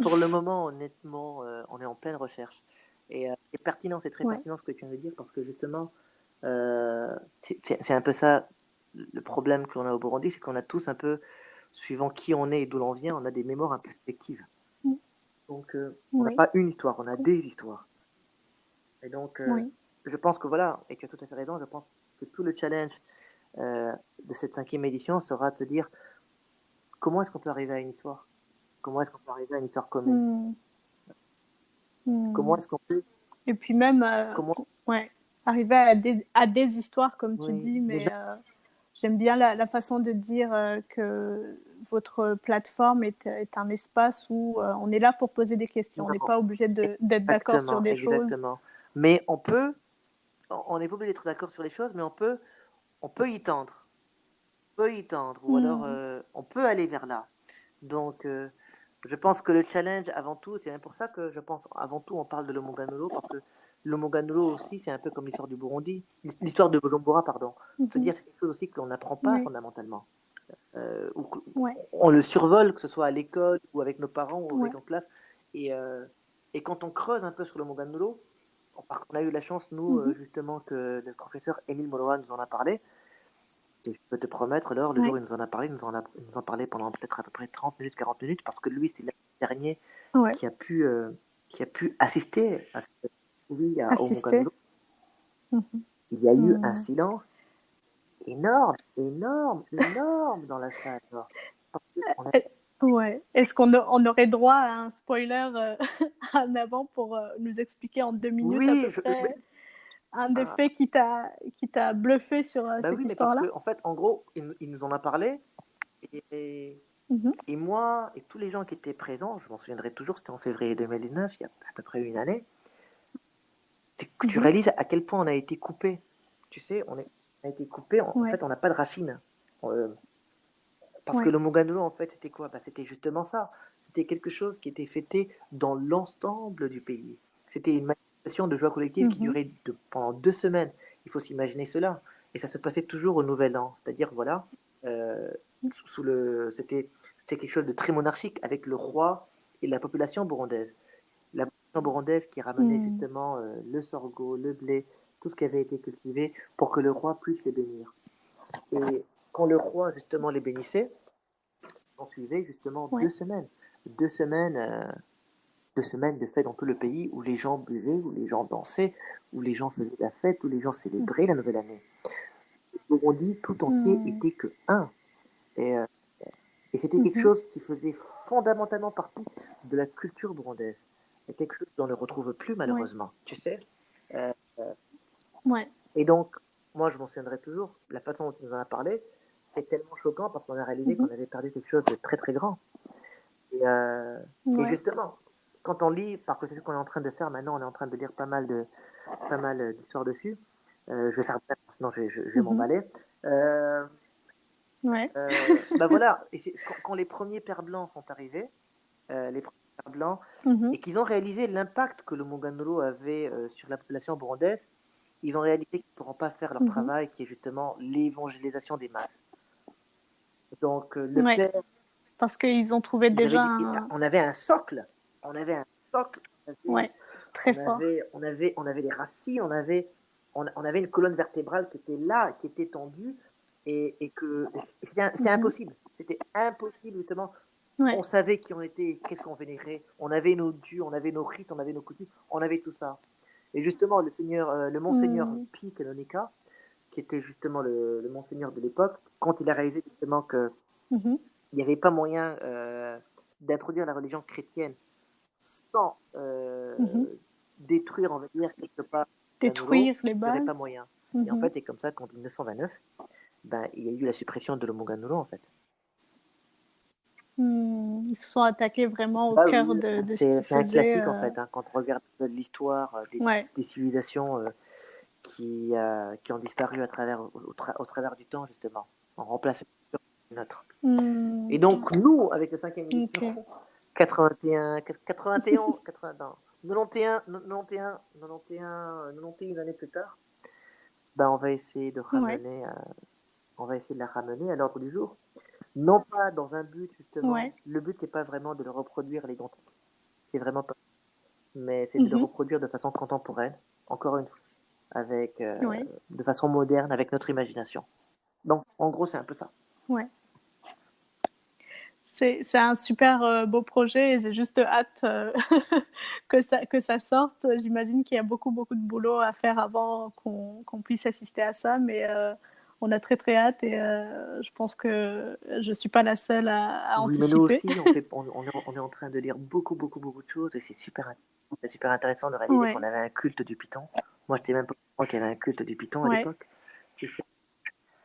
S3: Pour le moment, honnêtement, on est en pleine recherche. Et c'est pertinent, c'est très
S2: Ouais.
S3: pertinent ce que tu viens de dire parce que justement, c'est un peu ça le problème qu'on a au Burundi, c'est qu'on a tous un peu, suivant qui on est et d'où l'on vient, on a des mémoires un peu sélectives.
S2: Mhm.
S3: Donc, on n'a
S2: Oui.
S3: pas une histoire, on a des histoires. Et donc,
S2: Oui.
S3: je pense que voilà, et tu as tout à fait raison, je pense que tout le challenge de cette 5e édition sera de se dire comment est-ce qu'on peut arriver à une histoire? Comment est-ce qu'on peut arriver à une histoire commune?
S2: Mhm.
S3: Comment
S2: Mhm.
S3: est-ce qu'on peut,
S2: Et puis même,
S3: comment,
S2: ouais, arriver à des histoires, comme tu
S3: oui,
S2: dis,
S3: déjà,
S2: mais j'aime bien la façon de dire que votre plateforme est un espace où on est là pour poser des questions. On n'est
S3: non,
S2: pas obligé d'être d'accord sur
S3: exactement,
S2: des choses.
S3: exactement. Mais on n'est pas obligé d'être d'accord sur les choses, mais on peut y tendre. On peut y tendre, ou alors
S2: Mm.
S3: on peut aller vers là. Donc, je pense que le challenge, avant tout, c'est même pour ça que je pense, avant tout, on parle de l'Omonganolo, parce que l'Omonganolo aussi, c'est un peu comme l'histoire du Burundi, l'histoire de Bujumbura, pardon. Se
S2: Mhm.
S3: dire, c'est quelque chose aussi que l'on n'apprend pas
S2: Oui.
S3: fondamentalement.
S2: Ouais.
S3: On le survole, que ce soit à l'école, ou avec nos parents, ou
S2: Ouais.
S3: avec en classe. Et, et quand on creuse un peu sur le Moganolo, parce qu'on a eu la chance, nous,
S2: Mhm.
S3: justement, que le professeur Émile Moloa nous en a parlé, et je peux te promettre, Laure, le jour où
S2: Ouais.
S3: il nous en a parlé, il nous en parlait pendant peut-être à peu près 30 minutes, 40 minutes, parce que lui, c'est le dernier
S2: Ouais.
S3: qui a pu, euh, qui a pu assister à cette oui, au
S2: Assister.
S3: Moganolo.
S2: Mhm.
S3: Il y a eu un
S2: Mm.
S3: silence énorme, énorme, énorme dans la salle. Laure. Parce que
S2: Ouais. Est-ce on aurait droit à un spoiler en avant pour nous expliquer en 2 minutes à
S3: oui,
S2: peu près un des
S3: ah,
S2: faits qui t'a bluffé sur
S3: bah
S2: cette
S3: oui, mais parce
S2: histoire-là?
S3: que en fait, en gros, il nous en a parlé, et,
S2: Mhm.
S3: et moi et tous les gens qui étaient présents, je m'en souviendrai toujours, c'était en février 2019, il y a à peu près une année. C'est que tu
S2: Mhm.
S3: réalises à quel point on a été coupé. Tu sais, on a été coupé. En
S2: Ouais.
S3: fait, on n'a pas de racines. Euh, parce que
S2: Ouais.
S3: le Moganolo, en fait, c'était quoi? Bah, c'était justement ça. C'était quelque chose qui était fêté dans l'ensemble du pays. C'était une manifestation de joie collective qui
S2: Mhm.
S3: durait pendant 2 semaines. Il faut s'imaginer cela. Et ça se passait toujours au Nouvel An. C'est-à-dire, voilà, euh, c'était quelque chose de très monarchique avec le roi et la population burundaise. La population burundaise qui ramenait
S2: Mm.
S3: justement le sorgho, le blé, tout ce qui avait été cultivé pour que le roi puisse les bénir. Et quand le roi justement les bénissait, on suivait justement
S2: Ouais.
S3: 2 semaines. 2 semaines, 2 semaines de fête dans tout le pays où les gens buvaient, où les gens dansaient, où les gens faisaient la fête, où les gens célébraient la nouvelle année. Le Burundi tout entier
S2: Mm.
S3: était que un. Et, et c'était quelque
S2: Mhm.
S3: chose qui faisait fondamentalement partie de la culture burundaise. Et quelque chose qu'on ne retrouve plus
S2: Ouais.
S3: malheureusement, tu sais. Euh,
S2: Ouais.
S3: et donc, moi je m'en souviendrai toujours, la façon dont tu nous en as parlé, c'est tellement choquant parce qu'on a réalisé
S2: Mhm.
S3: qu'on avait perdu quelque chose de très très grand. Et, euh, et
S2: Ouais.
S3: justement, quand on lit, parce que c'est ce qu'on est en train de faire maintenant, on est en train de lire pas mal d'histoires dessus. Je vais faire bref, sinon je vais
S2: Mhm.
S3: m'emballer. Euh,
S2: Ouais.
S3: bah voilà, et quand les premiers pères blancs sont arrivés, les premiers pères blancs,
S2: Mhm.
S3: et qu'ils ont réalisé l'impact que le Moganolo avait sur la population burundaise, ils ont réalisé qu'ils ne pourront pas faire leur
S2: Mhm.
S3: travail qui est justement l'évangélisation des masses. Donc le
S2: Ouais.
S3: père,
S2: Parce qu'ils ont trouvé
S3: ils avaient
S2: déjà
S3: dit,
S2: un...
S3: on avait un socle, on avait un socle,
S2: Ouais. Très fort.
S3: on avait des racines, on avait une colonne vertébrale qui était là, qui était tendue, et que c'était
S2: Mhm.
S3: impossible. C'était impossible, justement. On
S2: Ouais.
S3: savait qui on était, qu'est-ce qu'on vénérait. On avait nos dieux, on avait nos rites, on avait nos coutumes, on avait tout ça. Et justement, le monseigneur
S2: Mm.
S3: Pi Canonica, qui était justement le monseigneur de l'époque, quand il a réalisé justement qu'il
S2: Mhm.
S3: n'y avait pas moyen d'introduire la religion chrétienne sans
S2: Mhm.
S3: détruire, on va dire, quelque part Moganolo,
S2: Détruire les
S3: il n'y aurait
S2: bases.
S3: pas moyen. Et en
S2: Mhm.
S3: fait, c'est comme ça qu'en 1929, ben, il y a eu la suppression de l'Omoganolo, en fait.
S2: Mm. Ils se sont attaqués vraiment au
S3: Bah
S2: cœur
S3: oui,
S2: de ce qu'ils
S3: c'est un
S2: faisaient.
S3: classique, en fait, hein, quand on regarde l'histoire
S2: Ouais.
S3: des civilisations qui ont disparu à travers, au travers du temps, justement. On remplace une autre.
S2: Mm.
S3: Et donc, nous, avec le 5e édition,
S2: Ok.
S3: 81, 91, 80, non, 91 années plus tard, ben on va essayer de
S2: Ouais,
S3: ramener, on va essayer de la ramener à l'ordre du jour. Non pas dans un but
S2: ouais.
S3: justement, le but c'est pas vraiment de le reproduire à l'identique, c'est vraiment pas, mais c'est de le
S2: Mhm.
S3: reproduire de façon contemporaine, encore une fois, avec,
S2: Ouais,
S3: de façon moderne, avec notre imagination. Donc en gros c'est un peu ça.
S2: ouais. C'est un super beau projet et j'ai juste hâte que ça sorte. J'imagine qu'il y a beaucoup, beaucoup de boulot à faire avant qu'on puisse assister à ça, mais on a très, très hâte et je pense que je ne suis pas la seule à
S3: Oui, mais nous
S2: anticiper.
S3: aussi, on est en train de lire beaucoup, beaucoup de choses et c'est super intéressant de réaliser qu'on
S2: Ouais,
S3: avait un culte du Python. Moi, je n'étais même pas au courant qu'il y avait un culte du Python à
S2: ouais,
S3: l'époque. C'est ça.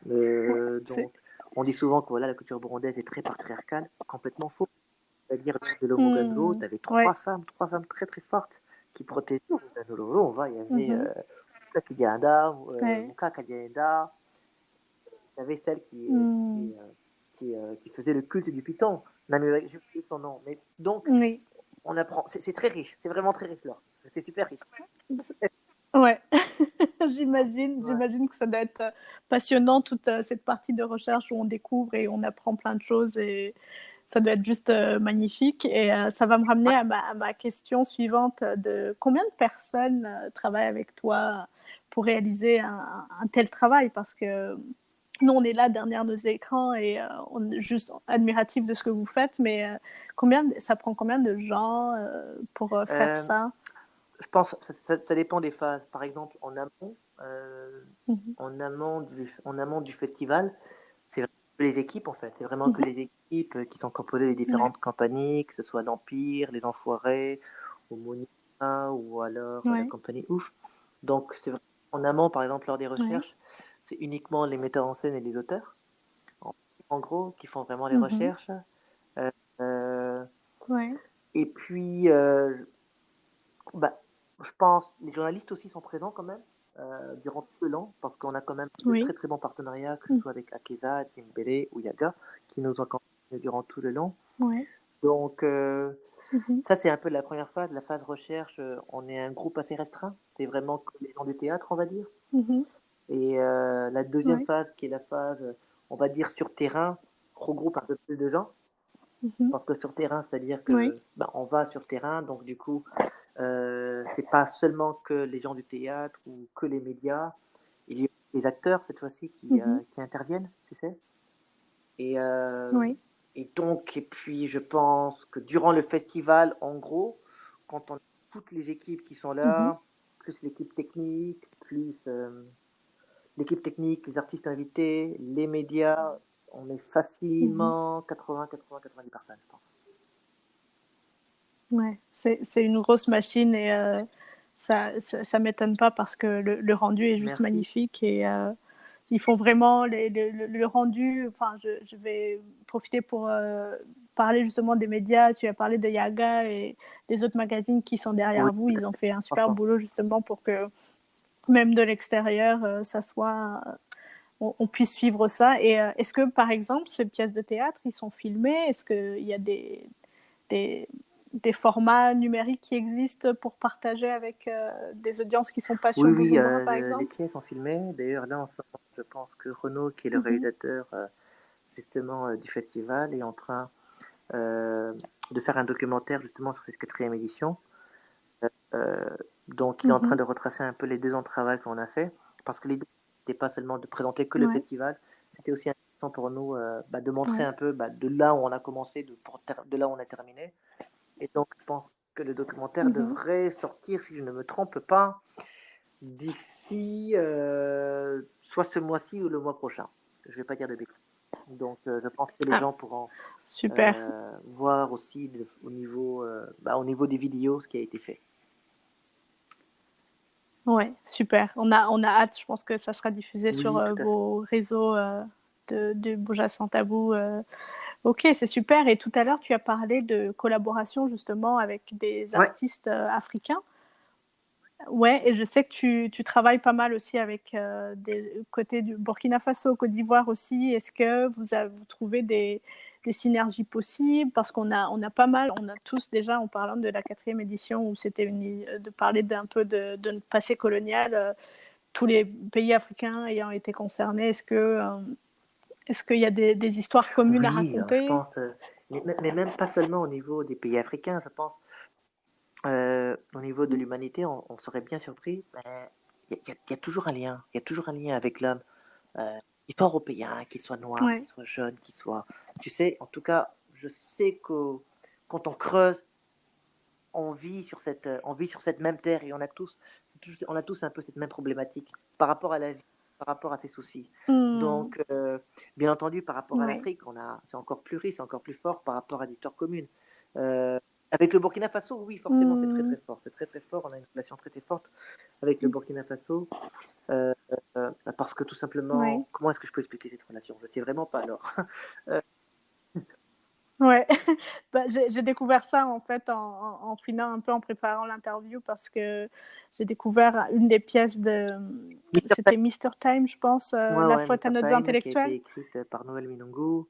S2: ouais,
S3: Donc, on dit souvent que voilà, la culture burundaise est très patriarcale, complètement faux. C'est-à-dire, de l'Omogango, tu avais
S2: ouais.
S3: trois femmes très très fortes qui protégeaient l'Omogango. On va, il y avait
S2: Mhm,
S3: Kakiganda,
S2: ouais.
S3: Muka Kagenda, il y avait celle
S2: Hmm,
S3: qui faisait le culte du Python. Non, mais j'ai oublié son nom. Mais donc,
S2: oui.
S3: on apprend. C'est très riche. C'est vraiment très riche là. C'est super riche.
S2: Ouais,
S3: Ouais.
S2: j'imagine que ça doit être passionnant toute cette partie de recherche où on découvre et on apprend plein de choses et ça doit être juste magnifique. Et ça va me ramener à ma question suivante de combien de personnes travaillent avec toi pour réaliser un tel travail? Parce que nous, on est là derrière nos écrans et on est juste admiratif de ce que vous faites, mais ça prend combien de gens pour faire
S3: Euh,
S2: ça?
S3: je pense que ça dépend des phases. Par exemple,
S2: Mhm.
S3: en amont du festival, c'est vraiment que les équipes en fait. C'est vraiment que
S2: Mhm.
S3: les équipes qui sont composées des
S2: Ouais,
S3: différentes compagnies, que ce soit l'Empire, les Enfoirés, ou Monica, ou alors la
S2: ouais,
S3: compagnie Ouf. Donc, c'est vraiment en amont, par exemple, lors des
S2: ouais.
S3: recherches, c'est uniquement les metteurs en scène et les auteurs, en, en gros, qui font vraiment les
S2: Mhm.
S3: recherches. Euh, euh,
S2: Ouais.
S3: et puis, bah, je pense, les journalistes aussi sont présents quand même durant tout le long, parce qu'on a quand même de très
S2: Oui.
S3: très bons partenariats, que ce
S2: Mm.
S3: soit avec Akeza, Timbele ou Yaga, qui nous accompagnent durant tout le long.
S2: Ouais.
S3: Donc,
S2: Mhm.
S3: ça c'est un peu la première phase, la phase recherche. On est un groupe assez restreint, c'est vraiment que les gens du théâtre, on va dire.
S2: Mhm.
S3: Et la deuxième
S2: Ouais.
S3: phase, qui est la phase, on va dire, sur terrain, regroupe un peu plus de gens.
S2: Mhm.
S3: Parce que sur terrain, c'est-à-dire
S2: Oui.
S3: que ben, on va sur terrain, donc du coup, c'est pas seulement que les gens du théâtre ou que les médias, il y a les acteurs cette fois-ci
S2: Mhm.
S3: qui interviennent, tu sais. Et,
S2: Oui.
S3: et puis je pense que durant le festival, en gros, quand on a toutes les équipes qui sont
S2: Mhm.
S3: là, plus l'équipe technique, les artistes invités, les médias, on est
S2: Mhm.
S3: facilement 90 personnes, je pense.
S2: Ouais. C'est une grosse machine et ça m'étonne pas parce que le rendu est juste
S3: Merci.
S2: magnifique et ils font vraiment le rendu. Enfin, je vais profiter pour parler justement des médias. Tu as parlé de Yaga et des autres magazines qui sont
S3: Oui,
S2: derrière vous. Ils ont fait un super
S3: franchement.
S2: boulot justement pour que même de l'extérieur, ça soit on puisse suivre ça. Et est-ce que, par exemple, ces pièces de théâtre, ils sont filmés? Est-ce qu'il y a des, des formats numériques qui existent pour partager avec des audiences qui ne sont pas
S3: Oui,
S2: sur
S3: oui,
S2: Bujumbura, par
S3: les
S2: exemple?
S3: pièces sont filmées. D'ailleurs, là, en ce moment, je pense que Renaud, qui est le
S2: Mhm.
S3: réalisateur justement du festival, est en train euh, de faire un documentaire justement sur cette quatrième édition. Euh, donc, il est en train
S2: Mhm.
S3: de retracer un peu les 2 ans de travail qu'on a fait, parce que l'idée n'était pas seulement de présenter que le
S2: Ouais,
S3: festival, c'était aussi intéressant pour nous de montrer
S2: ouais.
S3: un peu de là où on a commencé, de là où on a terminé. Et donc, je pense que le documentaire
S2: Mhm.
S3: devrait sortir, si je ne me trompe pas, d'ici soit ce mois-ci ou le mois prochain. Je ne vais pas dire de bêtises. Donc, je pense que les
S2: Ah,
S3: gens pourront
S2: super.
S3: voir aussi au niveau des vidéos ce qui a été fait.
S2: Ouais, super. On a hâte. Je pense que ça sera diffusé sur
S3: Oui, tout à fait.
S2: vos réseaux de Buja Sans Tabou. Ok, c'est super. Et tout à l'heure, tu as parlé de collaboration justement avec des
S3: Ouais.
S2: artistes africains. Ouais, et je sais que tu travailles pas mal aussi avec des côtés du Burkina Faso, Côte d'Ivoire aussi. Est-ce que vous trouvez des synergies possibles, parce qu'on a pas mal, on a tous déjà, en parlant de la 4e édition, où c'était de parler d'un peu de notre passé colonial, tous les pays africains ayant été concernés, est-ce qu'il y a des histoires communes à
S3: Oui, je
S2: raconter?
S3: pense, mais même pas seulement au niveau des pays africains, je pense. Au niveau de l'humanité, on serait bien surpris, mais il y a toujours un lien. Il y a toujours un lien avec l'homme. Qu'il soit européen, qu'il soit noir,
S2: Ouais.
S3: qu'il soit jeune, qu'il soit... Tu sais, en tout cas, je sais que quand on creuse, on vit sur cette même terre et on a tous un peu cette même problématique par rapport à la vie, par rapport à ses soucis. Donc, bien entendu, par rapport à
S2: Ouais.
S3: l'Afrique, c'est encore plus riche, c'est encore plus fort par rapport à l'histoire commune. Avec le Burkina Faso, oui, forcément, c'est très très fort. C'est très très fort. On a une relation très très forte avec le Burkina Faso. Parce que tout simplement,
S2: Ouais.
S3: comment est-ce que je peux expliquer cette relation? Je sais vraiment pas alors.
S2: Ouais, bah, j'ai découvert ça en fait en fouinant un peu en préparant l'interview, parce que j'ai découvert une des pièces
S3: Mr.
S2: c'était Mr. Time, je pense,
S3: Ouais,
S2: La
S3: ouais,
S2: faute à
S3: Mr.
S2: nos
S3: Time, qui a été
S2: intellectuels.
S3: écrite par Noël Minongo,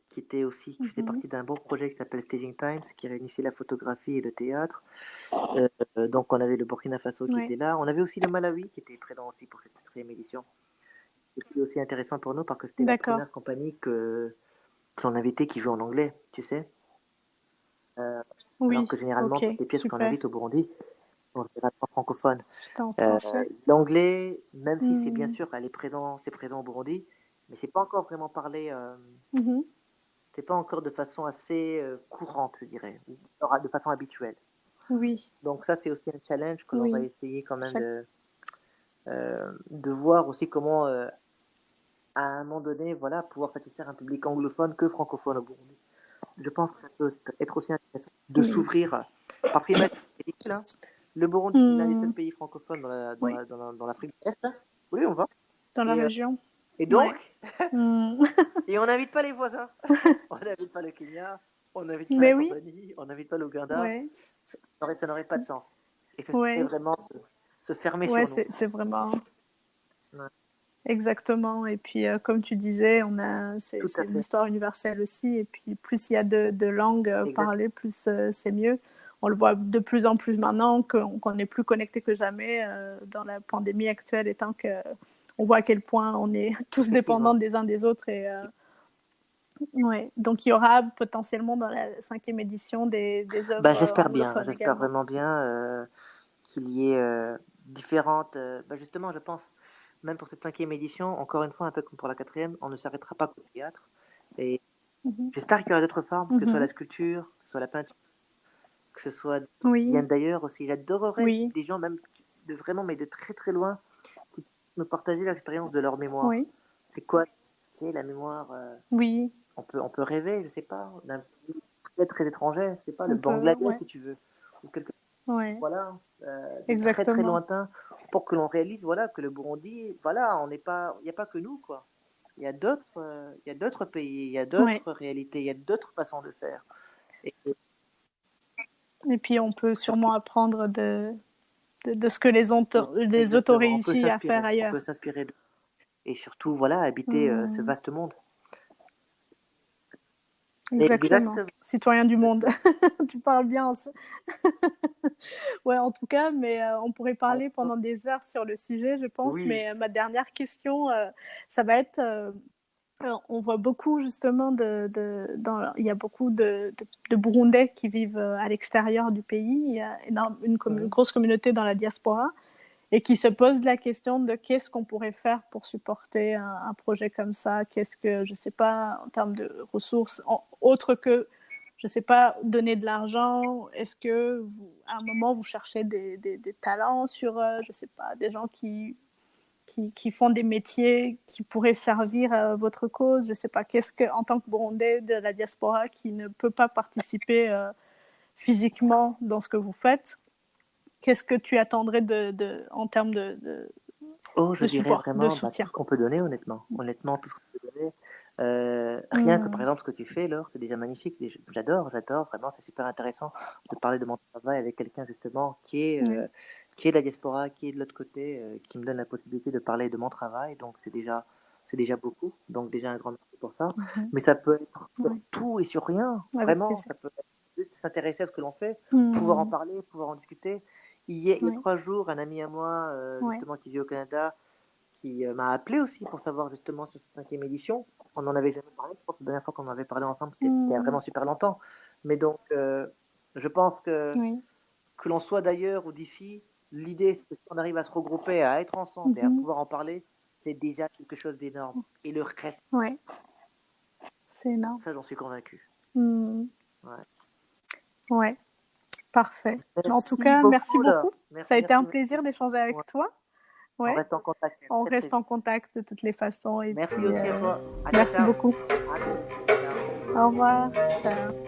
S3: qui faisait
S2: Mhm.
S3: partie d'un beau projet qui s'appelle Staging Times, qui réunissait la photographie et le théâtre. Donc on avait le Burkina Faso qui
S2: Ouais.
S3: était là. On avait aussi le Malawi qui était présent aussi pour cette 4e édition. C'était aussi intéressant pour nous parce que c'était la
S2: D'accord.
S3: première compagnie que l'on invitait qui joue en anglais, tu sais. Alors
S2: Oui,
S3: que généralement,
S2: ok,
S3: toutes les pièces qu'on
S2: super.
S3: invite au Burundi sont généralement francophones.
S2: C'était en français.
S3: L'anglais, même si c'est bien
S2: Mhm.
S3: sûr, c'est présent au Burundi, mais c'est pas encore vraiment parlé,
S2: Mhm.
S3: c'est pas encore de façon assez courante, je dirais, ou alors de façon habituelle.
S2: Oui,
S3: Donc ça, c'est aussi un challenge que l'on va
S2: oui.
S3: essayer quand même
S2: Chaque...
S3: de voir aussi comment, à un moment donné, voilà, pouvoir satisfaire un public anglophone que francophone au Burundi. Je pense que ça peut être aussi intéressant de
S2: Oui.
S3: s'ouvrir, parce qu'imagine, c'est ridicule, hein, le Burundi, c'est l'un des seuls
S2: Mhm.
S3: pays francophones
S2: Oui,
S3: dans l'Afrique de l'Est. Hein. Oui, on va.
S2: dans la
S3: Et,
S2: région.
S3: et donc,
S2: Ouais. Mhm.
S3: et on n'invite pas les voisins. On n'invite pas le Kenya, on n'invite pas la
S2: Mais oui,
S3: Tanzanie, on n'invite pas l'Ouganda.
S2: ouais,
S3: Ça n'aurait pas de sens. Et ce serait
S2: ouais,
S3: vraiment se fermer
S2: ouais,
S3: sur nous.
S2: c'est vraiment...
S3: Ouais,
S2: Exactement. Et puis, comme tu disais,
S3: tout
S2: c'est
S3: à
S2: une
S3: fait.
S2: histoire universelle aussi. Et puis, plus il y a de langues
S3: Exact.
S2: parlées, plus c'est mieux. On le voit de plus en plus maintenant qu'on est plus connecté que jamais dans la pandémie actuelle, étant que on voit à quel point on est tous dépendants
S3: Effectivement.
S2: des uns des autres. Et ouais. Donc, il y aura potentiellement dans la 5e édition des
S3: Ben,
S2: œuvres
S3: j'espère bien,
S2: anglophones
S3: j'espère
S2: également.
S3: vraiment bien qu'il y ait différentes. Ben, justement, je pense, même pour cette 5e édition, encore une fois, un peu comme pour la 4e, on ne s'arrêtera pas qu'au théâtre. Et
S2: Mhm.
S3: j'espère qu'il y aura d'autres formes, que ce soit la
S2: Mhm.
S3: sculpture, que ce soit la peinture, que ce soit. Il y
S2: Oui,
S3: a d'ailleurs aussi, j'adorerais
S2: oui,
S3: des gens, même de vraiment, mais de très très loin, qui me partager l'expérience de leur mémoire.
S2: oui,
S3: C'est quoi, tu sais, la mémoire
S2: oui,
S3: on peut rêver, je sais pas, d'un pays très très étranger, je sais pas, le
S2: on peut,
S3: Bangladesh
S2: ouais,
S3: si tu veux, ou quelque
S2: ouais,
S3: voilà, de très très
S2: exactement.
S3: lointain, pour que l'on réalise voilà que le Burundi, voilà, on n'est pas, il n'y a pas que nous quoi. Il y a d'autres pays, il y a
S2: Ouais.
S3: d'autres réalités, il y a d'autres façons de faire. Et
S2: Et puis on peut
S3: surtout,
S2: sûrement apprendre de ce que les autres ont
S3: exactement,
S2: réussi à faire
S3: on peut
S2: ailleurs.
S3: s'inspirer d'eux. Et surtout, voilà, habiter ce
S2: Hmm,
S3: vaste monde.
S2: exactement.
S3: Exactement.
S2: Citoyen du monde.
S3: Exactement.
S2: Tu parles bien. Ouais, en tout cas, mais on pourrait
S3: On-
S2: parler pendant des heures sur le sujet, je pense.
S3: oui,
S2: Mais ma dernière question, ça va être on voit beaucoup justement il y a beaucoup de Burundais qui vivent à l'extérieur du pays. Il y a une
S3: mhm,
S2: grosse communauté dans la diaspora et qui se posent la question de qu'est-ce qu'on pourrait faire pour supporter un projet comme ça. Qu'est-ce que, je sais pas, en termes de ressources, autre que, je sais pas, donner de l'argent. Est-ce que à un moment vous cherchez des talents sur, je sais pas, des gens qui font des métiers qui pourraient servir à votre cause. Je sais pas, qu'est-ce que, en tant que Burundais de la diaspora qui ne peut pas participer physiquement dans ce que vous faites, qu'est-ce que tu attendrais en termes
S3: oh, je
S2: de
S3: dirais
S2: support, de
S3: vraiment bah, tout
S2: soutien?
S3: ce qu'on peut donner, honnêtement. Honnêtement, tout ce qu'on peut donner. Rien que par
S2: Mm.
S3: exemple ce que tu fais, Laure, c'est déjà magnifique. J'adore, vraiment, c'est super intéressant de parler de mon travail avec quelqu'un justement
S2: Oui.
S3: qui est de la diaspora, qui est de l'autre côté, qui me donne la possibilité de parler de mon travail. Donc c'est déjà beaucoup. Donc déjà un grand merci pour ça.
S2: Mhm.
S3: Mais ça peut être sur
S2: Oui,
S3: tout et sur rien.
S2: avec
S3: Vraiment,
S2: plaisir.
S3: ça peut être juste s'intéresser à ce que l'on fait, pouvoir en parler, pouvoir en discuter. Il y a
S2: Oui,
S3: 3 jours, un ami à moi,
S2: oui.
S3: justement, qui vit au Canada, qui m'a appelé aussi pour savoir justement sur cette 5e édition. On n'en avait jamais parlé. Je pense que la dernière fois qu'on en avait parlé ensemble, c'était il y a vraiment super longtemps. Mais donc, je pense
S2: Oui.
S3: que l'on soit d'ailleurs ou d'ici, l'idée, c'est que si on arrive à se regrouper, à être ensemble et à
S2: Mhm.
S3: pouvoir en parler, c'est déjà quelque chose d'énorme. Et le reste,
S2: Ouais, c'est énorme.
S3: ça, j'en suis convaincu.
S2: Mm.
S3: Ouais.
S2: Ouais, parfait. En tout
S3: Merci
S2: cas, merci
S3: beaucoup, là.
S2: beaucoup. Ça
S3: Merci,
S2: a été un
S3: merci,
S2: plaisir
S3: merci.
S2: d'échanger
S3: Ouais.
S2: avec toi.
S3: On
S2: Ouais,
S3: reste en contact
S2: on
S3: très, très
S2: reste
S3: vite.
S2: en contact de toutes les façons. Et
S3: Merci
S2: puis,
S3: aussi à toi. À ciao,
S2: merci
S3: ciao.
S2: beaucoup.
S3: À bientôt. Ciao.
S2: Au revoir. Ciao.